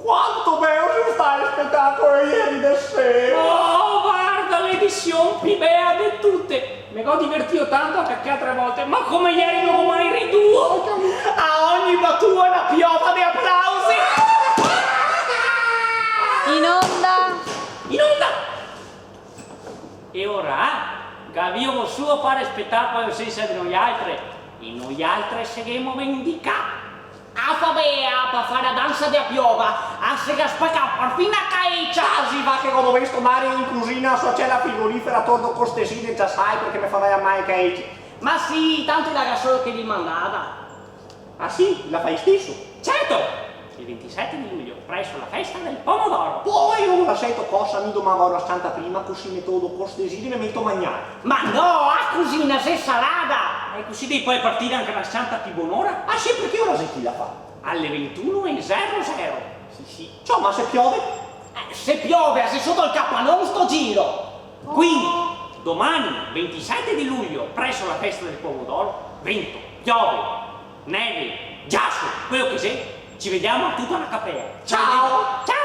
Quanto bello sia stato il spettacolo ieri da sera! Oh, guarda, l'edizione più bella di tutte! Mi ho divertito tanto anche altre volte, ma come ieri non ho mai riduto! A ogni battuta una piova di applausi! In onda! In onda! E ora, che abbiamo su a fare spettacolo senza di noi altri, e noi altri saremo vendicati! A Fabea per fare la danza di piova, a se che spacca fino a caiccia! Si va che quando vedo stare in cucina so c'è la frigorifera attorno con ste side, già sai perché mi fa mai che. Ma sì, tanto la solo che gli mandava. Ah sì? La fai stesso? Certo! Il 27 di luglio, presso la festa del pomodoro. Poi non la sento cosa mi domavo a Santa prima, così metto con ste side e mi metto a mangiare. Ma no, a cucina se salata! E così devi poi partire anche la Santa più buon'ora? Ah sì, perché ora sei chi la fa? Alle 21:00. Sì sì. Ciao, ma se piove? Se piove, se sotto il capannone sto giro! Quindi, domani, 27 di luglio, presso la festa del pomodoro, vento, piove, neve, ghiaccio, quello che sei, ci vediamo a tutta la capella. Ciao! Ciao!